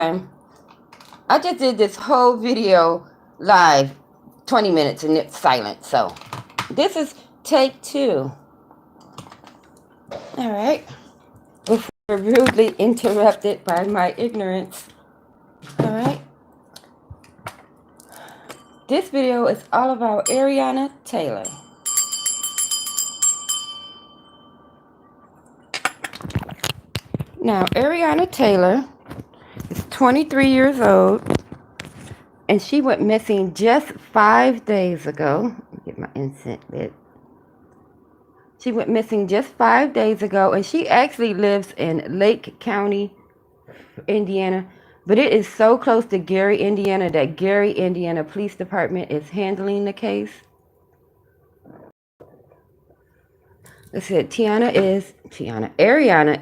I just did this whole video live, 20 minutes, and it's silent. So this is take two. All right. Before rudely interrupted by my ignorance. All right. This video is all about Ariana Taylor. Now, Ariana Taylor is 23 years old, and she went missing just 5 days ago. Let me get my incense lit. She went missing just 5 days ago, and she actually lives in Lake County, Indiana, but it is so close to Gary, Indiana, that Gary, Indiana Police Department is handling the case. Let's see, Ariana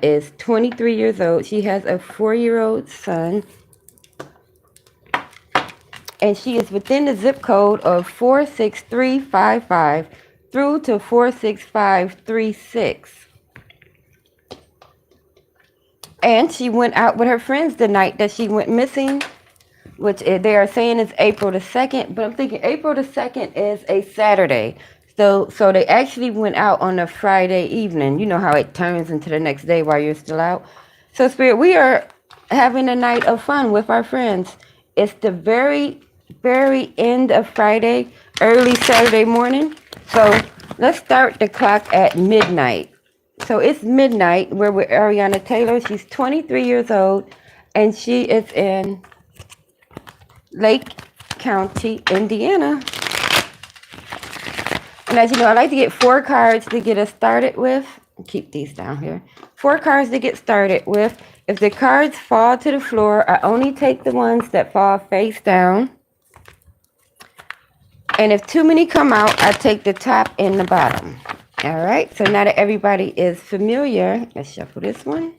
is 23 years old. She has a 4-year-old son, and she is within the zip code of 46355 through to 46536. And she went out with her friends the night that she went missing, which they are saying is April the 2nd, but I'm thinking April the 2nd is a Saturday. So they actually went out on a Friday evening. You know how it turns into the next day while you're still out. So, Spirit, we are having a night of fun with our friends. It's the very, very end of Friday, early Saturday morning. So let's start the clock at midnight. So it's midnight. We're with Ariana Taylor. She's 23 years old, and she is in Lake County, Indiana. And as you know, I like to get 4 cards to get us started with. Keep these down here. 4 cards to get started with. If the cards fall to the floor, I only take the ones that fall face down. And if too many come out, I take the top and the bottom. All right, so now that everybody is familiar, let's shuffle this one.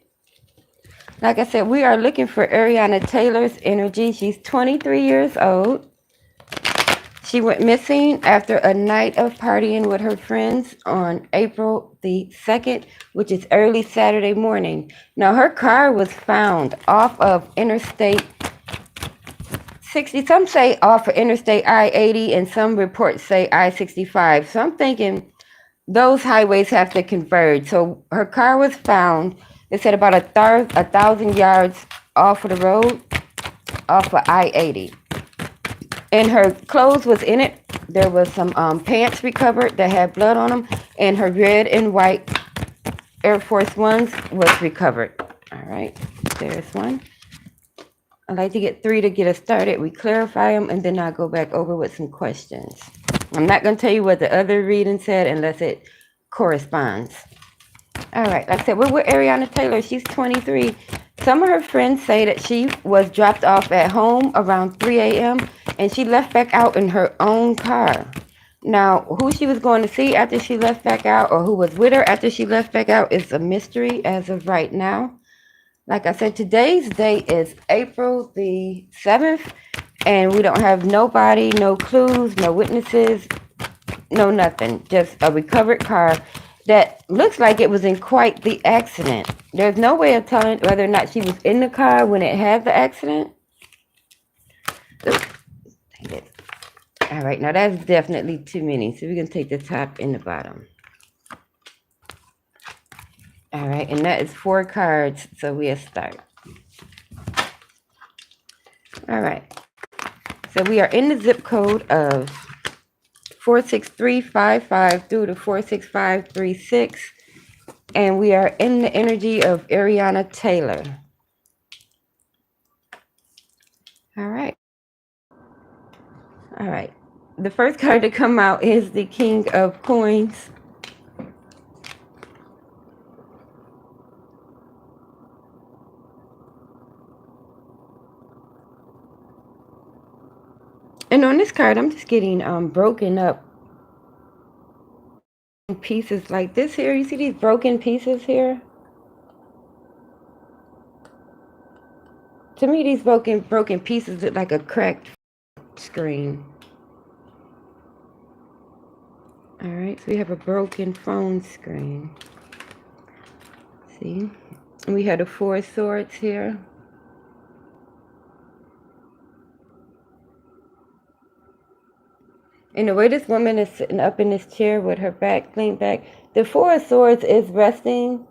Like I said, we are looking for Ariana Taylor's energy. She's 23 years old. She went missing after a night of partying with her friends on April the 2nd, which is early Saturday morning. Now, her car was found off of Interstate 60. Some say off of Interstate I-80, and some reports say I-65. So I'm thinking those highways have to converge. So her car was found, they said, about 1,000 yards off of the road, off of I-80. And her clothes was in it. There was some pants recovered that had blood on them, and her red and white Air Force Ones was recovered. All right, there's one. I like to get 3 to get us started. We clarify them, and then I'll go back over with some questions. I'm not going to tell you what the other reading said unless it corresponds. All right, like I said, we're with Ariana Taylor. She's 23. Some of her friends say that she was dropped off at home around 3 a.m. and she left back out in her own car. Now, who she was going to see after she left back out, or who was with her after she left back out, is a mystery as of right now. Like I said, today's date is April the 7th, and we don't have nobody, no clues, no witnesses, no nothing. Just a recovered car that looks like it was in quite the accident. There's no way of telling whether or not she was in the car when it had the accident. Oops, dang it. All right, now that's definitely too many, so we're going to take the top and the bottom. All right, and that is 4 cards, so we'll start. All right, so we are in the zip code of 46355 through to 46536, and we are in the energy of Ariana Taylor. All right. All right. The first card to come out is the King of Coins. And on this card, I'm just getting broken up pieces like this here. You see these broken pieces here? To me, these broken pieces look like a cracked screen. All right, so we have a broken phone screen. See? And we have the 4 swords here. And the way this woman is sitting up in this chair with her back leaned back, the Four of Swords is resting,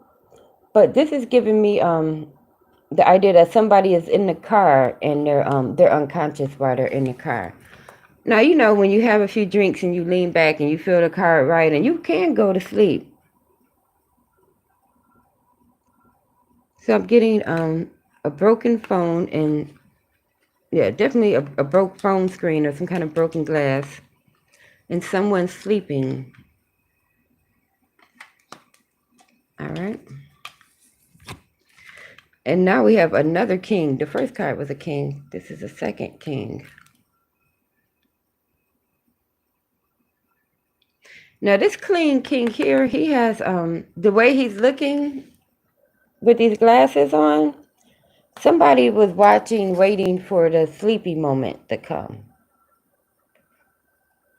but this is giving me the idea that somebody is in the car and they're unconscious while they're in the car. Now, you know, when you have a few drinks and you lean back and you feel the car right and you can go to sleep. So I'm getting a broken phone and yeah, definitely a broke phone screen or some kind of broken glass and someone sleeping. All right. And now we have another king. The first card was a king. This is a second king. Now this clean king here, he has the way he's looking with these glasses on, somebody was watching, waiting for the sleepy moment to come.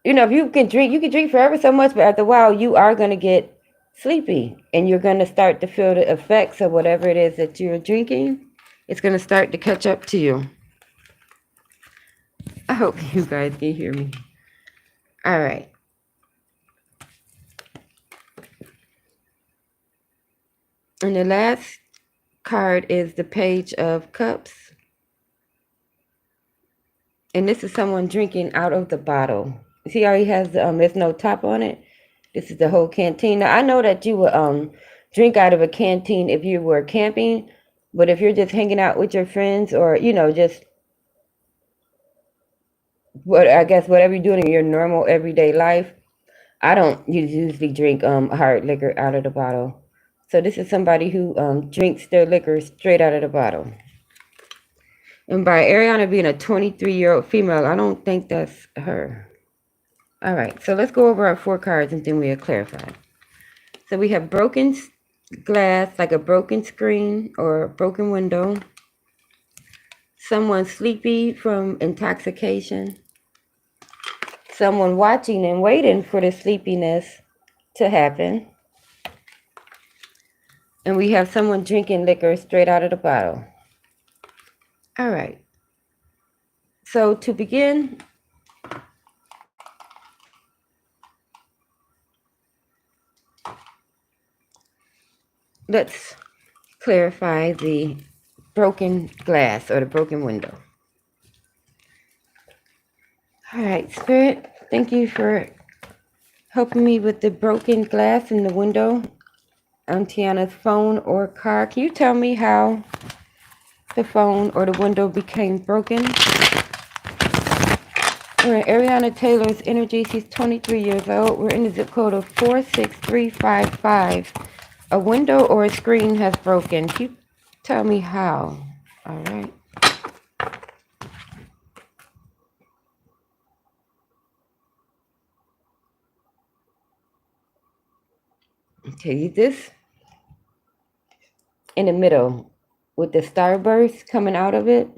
You know, if you can drink forever so much, but after a while you are gonna get sleepy and you're gonna start to feel the effects of whatever it is that you're drinking. It's gonna start to catch up to you. I hope you guys can hear me. All right. And the last card is the Page of Cups. And this is someone drinking out of the bottle. See how he has there's no top on it? This is the whole canteen. Now, I know that you would drink out of a canteen if you were camping, but if you're just hanging out with your friends or, you know, just whatever you're doing in your normal everyday life, I don't usually drink hard liquor out of the bottle. So this is somebody who drinks their liquor straight out of the bottle. And by Ariana being a 23-year-old female, I don't think that's her. All right, so let's go over our 4 cards and then we'll clarify. So we have broken glass, like a broken screen or a broken window. Someone sleepy from intoxication. Someone watching and waiting for the sleepiness to happen. And we have someone drinking liquor straight out of the bottle. All right. So to begin, let's clarify the broken glass or the broken window. All right, Spirit, thank you for helping me with the broken glass in the window on Tiana's phone or car. Can you tell me how the phone or the window became broken? We're in Ariana Taylor's energy. She's 23 years old. We're in the zip code of 46355. A window or a screen has broken. Can you tell me how? All right. Okay, this in the middle with the starburst coming out of it.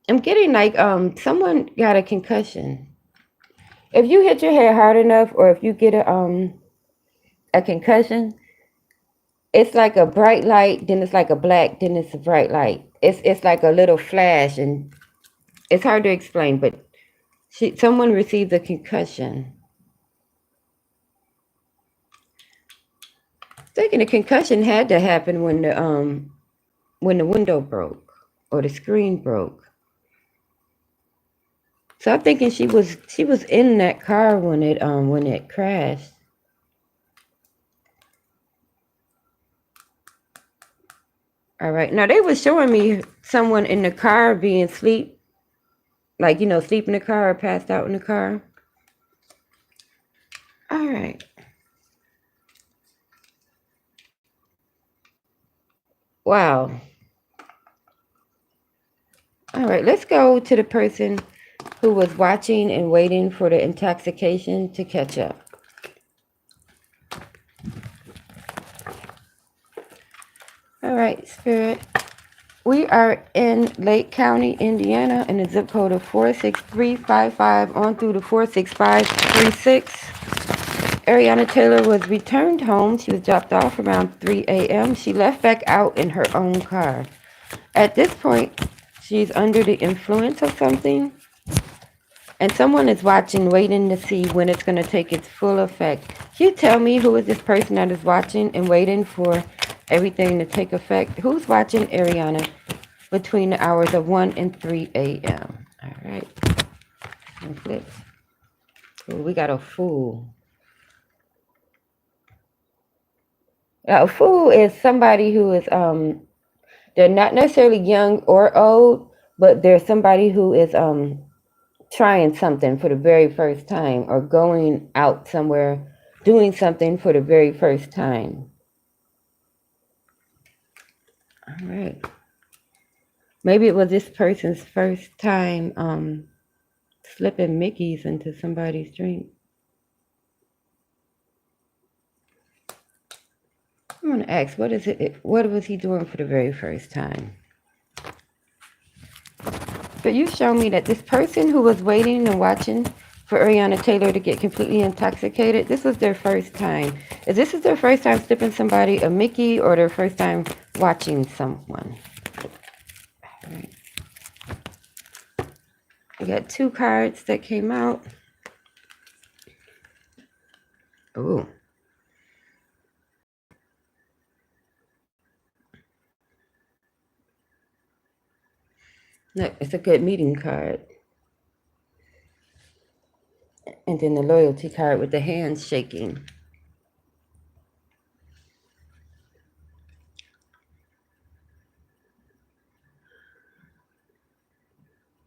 I'm getting like someone got a concussion. If you hit your head hard enough or if you get a concussion, it's like a bright light, then it's like a black, then it's a bright light. It's like a little flash and it's hard to explain, but someone received a concussion. Thinking the concussion had to happen when the window broke or the screen broke. So I'm thinking she was in that car when it crashed. All right. Now they were showing me someone in the car being asleep, like sleep in the car or passed out in the car. All right. Wow. All right. Let's go to the person who was watching and waiting for the intoxication to catch up. All right, Spirit. We are in Lake County, Indiana, in the zip code of 46355 on through to 46536. Ariana Taylor was returned home. She was dropped off around 3 a.m. She left back out in her own car. At this point, she's under the influence of something, and someone is watching, waiting to see when it's going to take its full effect. Can you tell me who is this person that is watching and waiting for everything to take effect? Who's watching Ariana between the hours of 1 and 3 a.m.? All right. Ooh, we got a fool. Now, a fool is somebody who is they're not necessarily young or old, but they're somebody who is trying something for the very first time, or going out somewhere doing something for the very first time. All right. Maybe it was this person's first time slipping Mickeys into somebody's drink. I'm gonna ask, what was he doing for the very first time? But you show me that this person who was waiting and watching for Ariana Taylor to get completely intoxicated, this was their first time. Is this their first time slipping somebody a Mickey, or their first time watching someone? All right. We got 2 cards that came out. Ooh. Look, it's a good meeting card. And then the loyalty card with the hands shaking.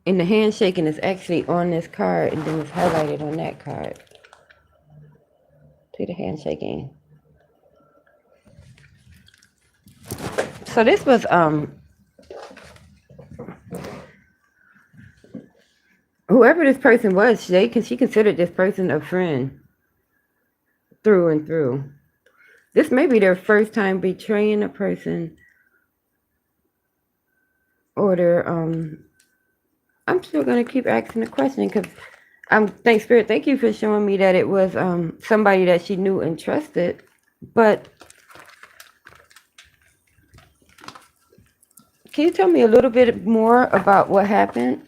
And the handshaking is actually on this card, and then it's highlighted on that card. See the handshaking. So this was whoever this person was, she considered this person a friend through and through. This may be their first time betraying a person, or their I'm still gonna keep asking the question, because thanks Spirit, thank you for showing me that it was somebody that she knew and trusted. But can you tell me a little bit more about what happened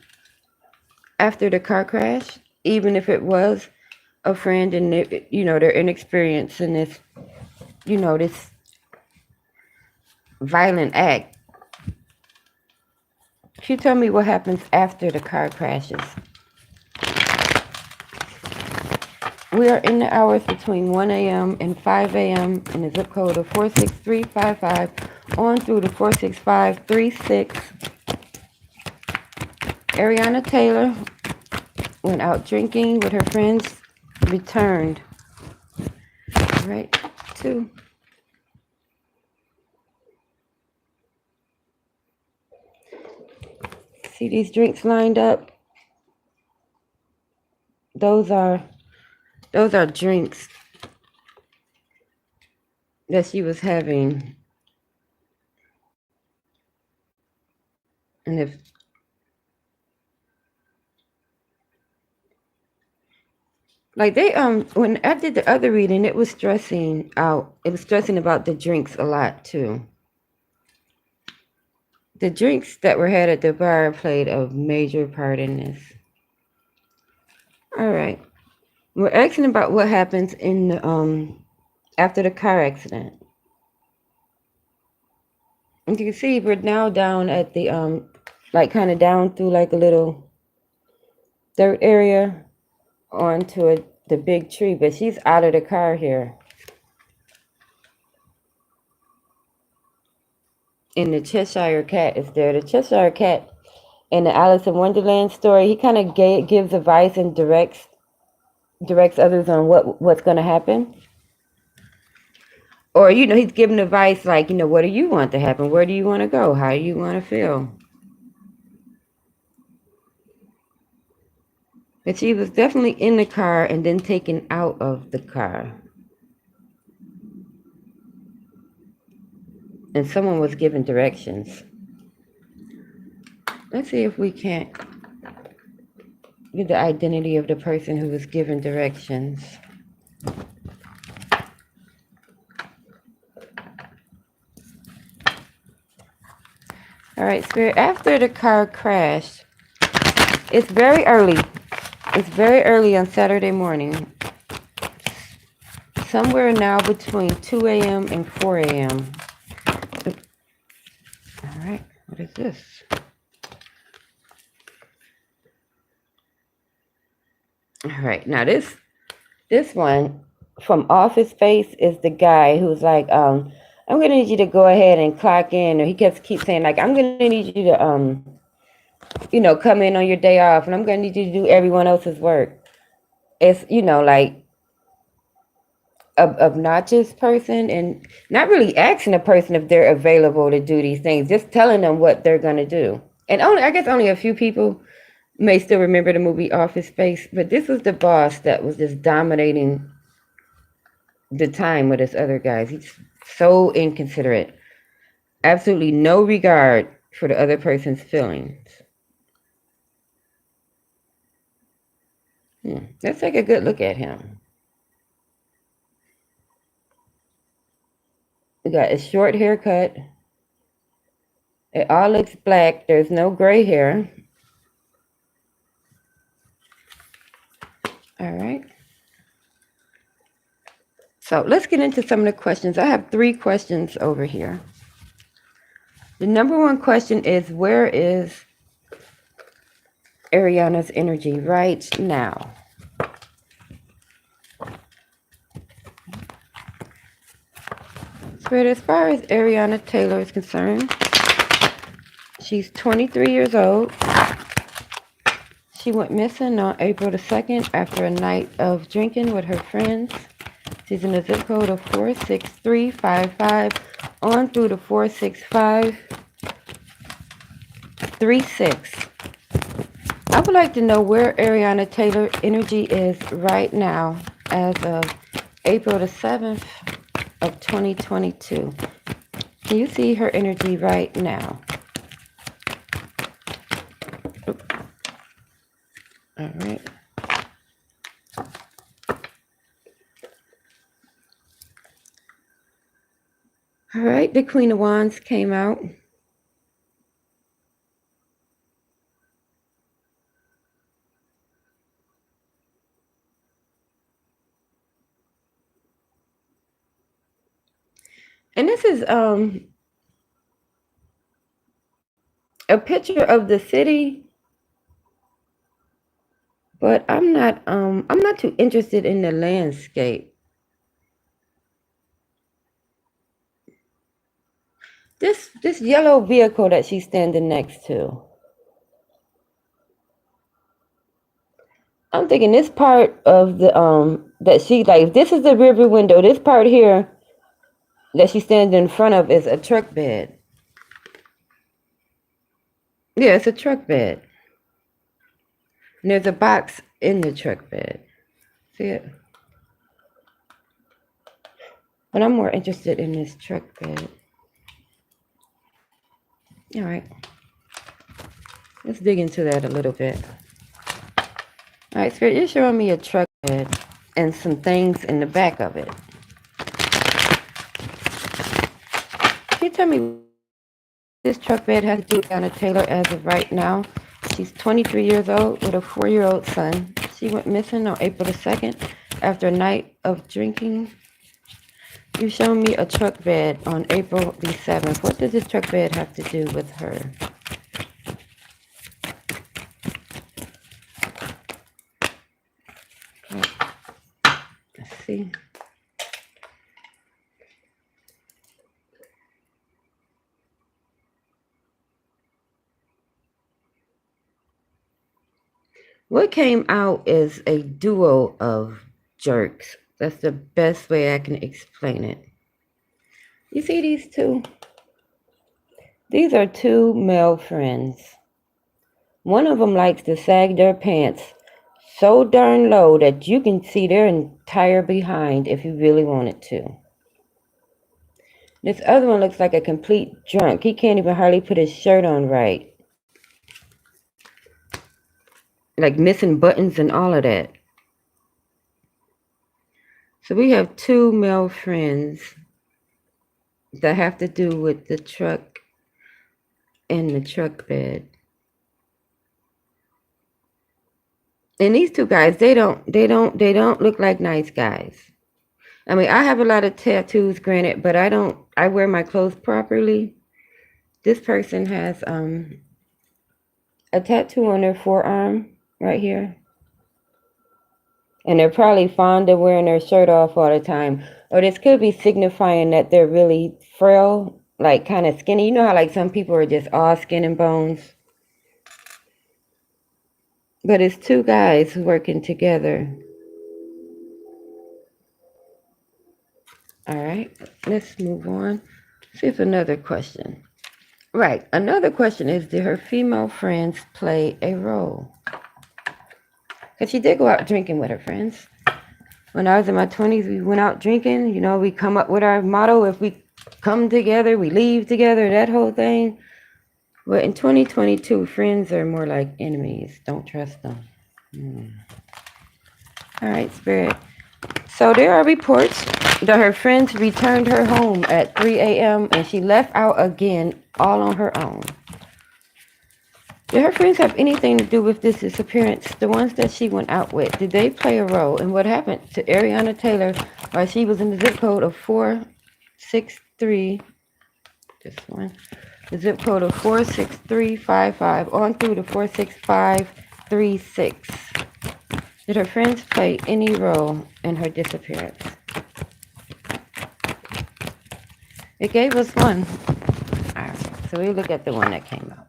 after the car crash? Even if it was a friend, and their inexperience in this, this violent act. Can you tell me what happens after the car crashes? We are in the hours between 1 a.m. and 5 a.m. in the zip code of 46355 on through to 46536. Ariana Taylor went out drinking with her friends, returned. All right, 2. See these drinks lined up? Those are drinks that she was having. And if like they when I did the other reading, it was stressing out. It was stressing about the drinks a lot too. The drinks that were had at the bar played a major part in this. All right. We're asking about what happens in the after the car accident. And you can see we're now down at the like kind of down through like a little dirt area onto the big tree, but she's out of the car here. And the Cheshire Cat is there. The Cheshire Cat in the Alice in Wonderland story, he kind of gives advice and directs others on what's going to happen. Or, he's giving advice like, what do you want to happen? Where do you want to go? How do you want to feel? But she was definitely in the car and then taken out of the car. And someone was giving directions. Let's see if we can't get the identity of the person who was giving directions. All right, Spirit, after the car crashed, it's very early. It's very early on Saturday morning. Somewhere now between 2 a.m. and 4 a.m. All right, what is this? All right, now this one from Office Space is the guy who's like, I'm gonna need you to go ahead and clock in, or he keep saying like, I'm gonna need you to come in on your day off, and I'm gonna need you to do everyone else's work. It's like obnoxious person, and not really asking a person if they're available to do these things, just telling them what they're gonna do. And I guess only a few people may still remember the movie Office Space, but this was the boss that was just dominating the time with his other guys. He's so inconsiderate. Absolutely no regard for the other person's feelings. Let's take a good look at him. We got a short haircut. It all looks black. There's no gray hair. All right. So let's get into some of the questions. I have 3 questions over here. The number 1 question is, where is Ariana's energy right now? Spirit, as far as Ariana Taylor is concerned, she's 23 years old. She went missing on April the 2nd after a night of drinking with her friends. She's in the zip code of 46355 on through to 46536. I would like to know where Ariana Taylor energy is right now as of April the 7th of 2022. Can you see her energy right now? All right. All right, the Queen of Wands came out. And this is a picture of the city, but I'm not too interested in the landscape. This yellow vehicle that she's standing next to, I'm thinking this part of the that she, like, if this is the rear view window, this part here that she's standing in front of is a truck bed. Yeah, it's a truck bed. And there's a box in the truck bed. See it? But I'm more interested in this truck bed. All right. Let's dig into that a little bit. All right, Spirit, you're showing me a truck bed and some things in the back of it. Can you tell me what this truck bed has to do with Ariana Taylor as of right now? She's 23 years old with a 4-year-old son. She went missing on April the 2nd after a night of drinking. You showed me a truck bed on April the 7th. What does this truck bed have to do with her? Let's see. What came out is a duo of jerks. That's the best way I can explain it. You see these two? These are 2 male friends. One of them likes to sag their pants so darn low that you can see their entire behind if you really wanted to. This other one looks like a complete drunk. He can't even hardly put his shirt on right. Like missing buttons and all of that. So we have 2 male friends that have to do with the truck in the truck bed. And these two guys, they don't look like nice guys. I mean, I have a lot of tattoos, granted, but I wear my clothes properly. This person has a tattoo on their forearm right here. And they're probably fond of wearing their shirt off all the time. Or this could be signifying that they're really frail, like kind of skinny. You know how like some people are just all skin and bones? But it's two guys working together. All right, let's move on. See if another question. Right, another question is, did her female friends play a role? Because she did go out drinking with her friends. When I was in my 20s, we went out drinking. You know, we come up with our motto, if we come together, we leave together, that whole thing. But in 2022, friends are more like enemies. Don't trust them. All right, Spirit. So there are reports that her friends returned her home at 3 a.m. and she left out again all on her own. Did her friends have anything to do with this disappearance? The ones that she went out with, did they play a role in what happened to Ariana Taylor while she was in the zip code of 463, this one, the zip code of 46355 on through to 46536? Did her friends play any role in her disappearance? It gave us one. All right, so we look at the one that came out.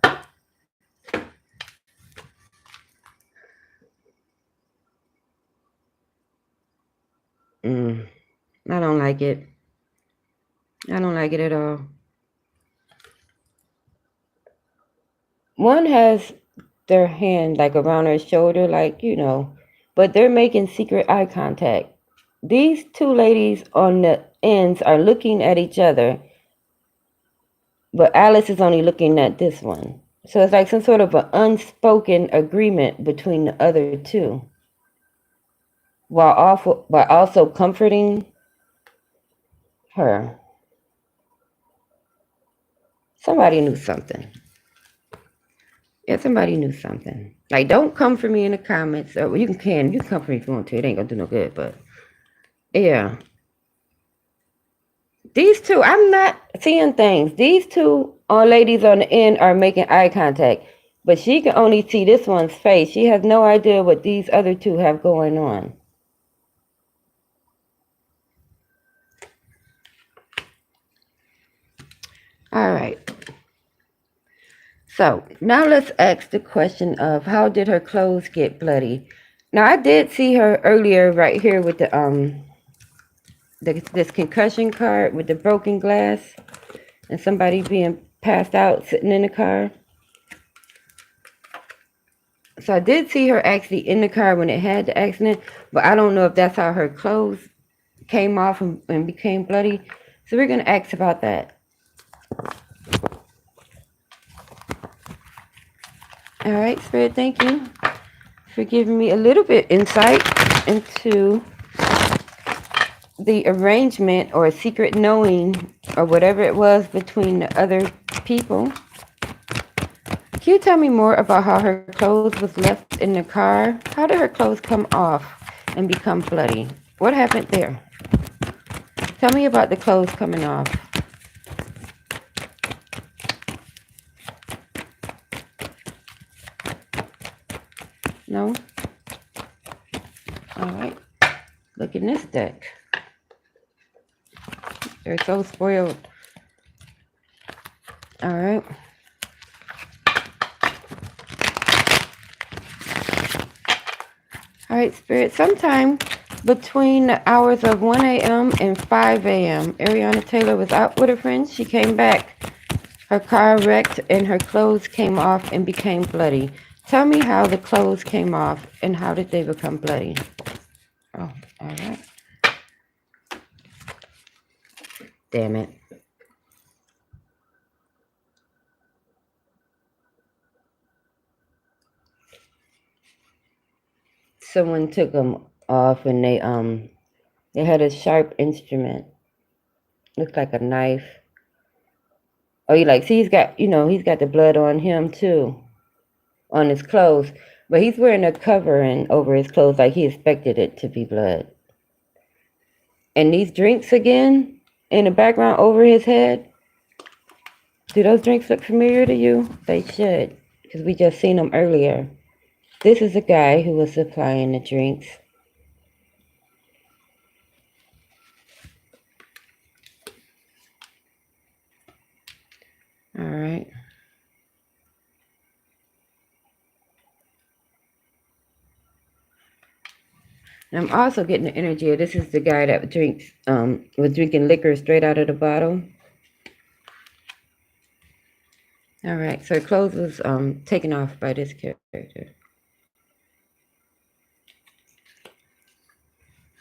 I don't like it. I don't like it at all. One has their hand like around her shoulder, like, you know, but they're making secret eye contact. These two ladies on the ends are looking at each other, but Alice is only looking at this one. So it's like some sort of an unspoken agreement between the other two, while also comforting her. Somebody knew something. Yeah, somebody knew something. Like, don't come for me in the comments. Or you can come for me if you want to. It ain't gonna do no good, but yeah. These two, I'm not seeing things. These two ladies on the end are making eye contact, but she can only see this one's face. She has no idea what these other two have going on. All right. So now let's ask the question of, how did her clothes get bloody? Now I did see her earlier right here with this concussion card with the broken glass and somebody being passed out sitting in the car. So I did see her actually in the car when it had the accident, but I don't know if that's how her clothes came off and became bloody. So we're going to ask about that. All right, Spirit, thank you for giving me a little bit insight into the arrangement or secret knowing or whatever it was between the other people. Can you tell me more about how her clothes was left in the car? How did her clothes come off and become bloody? What happened there? Tell me about the clothes coming off. No? All right. Look in this deck. They're so spoiled. All right. All right, Spirit. Sometime between the hours of 1 a.m. and 5 a.m., Ariana Taylor was out with her friends. She came back. Her car wrecked and her clothes came off and became bloody. Tell me how the clothes came off and how did they become bloody? Oh, all right. Damn it. Someone took them off and they had a sharp instrument. Looked like a knife. Oh, you like, see, he's got, he's got the blood on him too, on his clothes. But he's wearing a covering over his clothes like he expected it to be blood. And these drinks again in the background over his head, do those drinks look familiar to you? They should, because we just seen them earlier. This is a guy who was supplying the drinks. All right. And I'm also getting the energy of this is the guy that was drinking liquor straight out of the bottle. All right, so clothes was taken off by this character.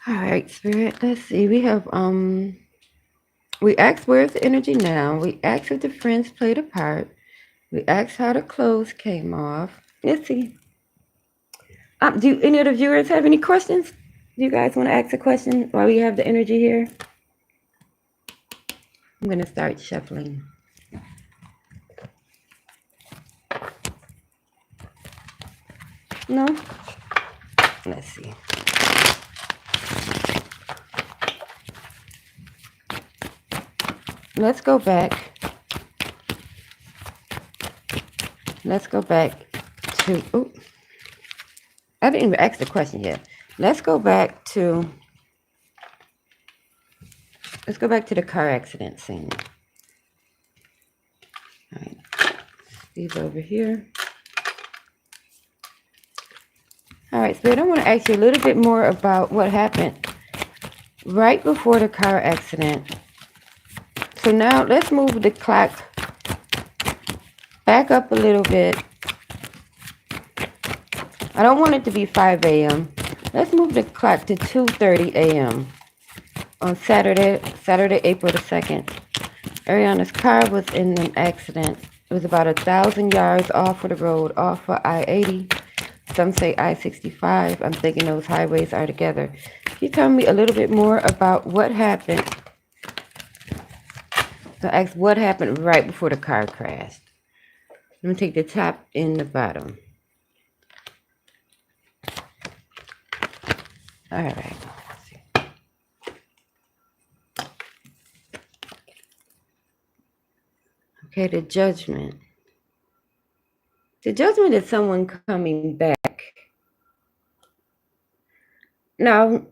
All right, Spirit. Let's see. We have we asked where's the energy now. We asked if the friends played a part. We asked how the clothes came off. Let's see. Do any of the viewers have any questions? Do you guys want to ask a question while we have the energy here? I'm gonna start shuffling. No? Let's see. Let's go back. Let's go back to, oh, I didn't even ask the question yet. Let's go back to the car accident scene. All right, these over here. All right, Spirit, I want to ask you a little bit more about what happened right before the car accident. So now let's move the clock back up a little bit. I don't want it to be 5 a.m. Let's move the clock to 2:30 a.m. on Saturday, April the 2nd. Ariana's car was in an accident. It was about 1,000 yards off of the road, off of I-80. Some say I-65. I'm thinking those highways are together. Can you tell me a little bit more about what happened? So ask what happened right before the car crashed. Let me take the top and the bottom. All right. Okay, the judgment. The judgment is someone coming back. Now,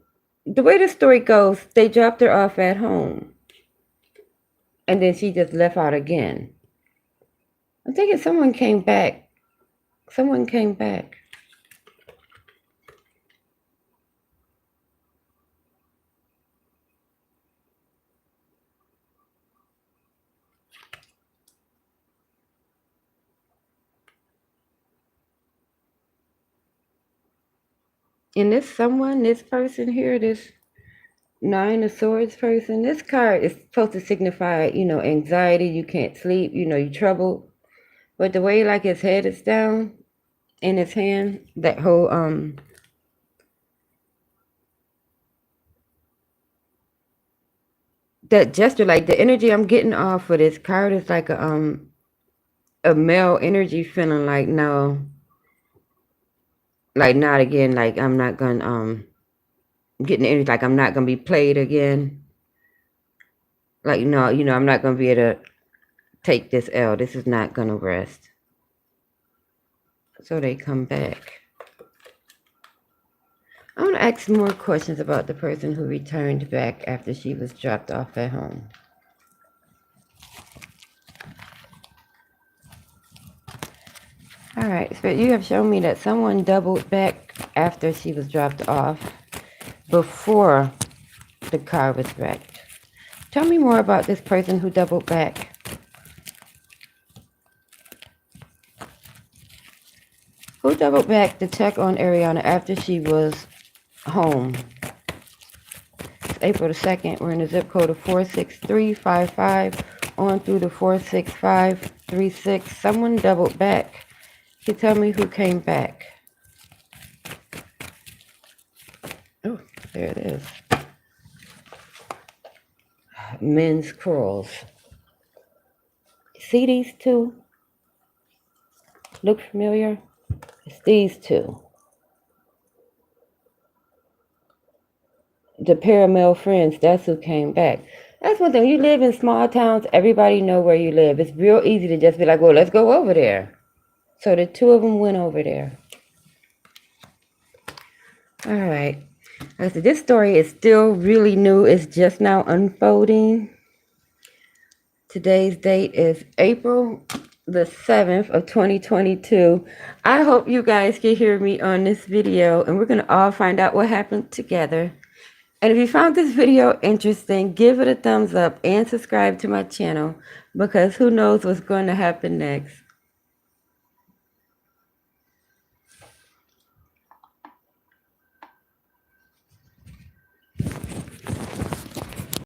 the way the story goes, they dropped her off at home. And then she just left out again. I'm thinking someone came back. Someone came back. And this person here, this Nine of Swords person, this card is supposed to signify, anxiety, you can't sleep, you're troubled. But the way like his head is down in his hand, that whole that gesture, like the energy I'm getting off of this card is like a male energy feeling like no, like not again, like I'm not gonna getting the energy like I'm not gonna be played again. Like I'm not gonna be able to take this L. This is not gonna rest. So they come back. I want to ask more questions about the person who returned back after she was dropped off at home. All right, so you have shown me that someone doubled back after she was dropped off before the car was wrecked. Tell me more about this person who doubled back. Who doubled back to check on Ariana after she was home? It's April the 2nd. We're in the zip code of 46355 on through the 46536. Someone doubled back. Can you tell me who came back? Oh, there it is. Men's curls. See these two? Look familiar? It's these two. The pair of male friends, that's who came back. That's one thing. When you live in small towns, everybody know where you live. It's real easy to just be like, well, let's go over there. So the two of them went over there. All right. Like I said, this story is still really new. It's just now unfolding. Today's date is April the 7th of 2022. I hope you guys can hear me on this video, and we're going to all find out what happened together. And if you found this video interesting, give it a thumbs up and subscribe to my channel, because who knows what's going to happen next.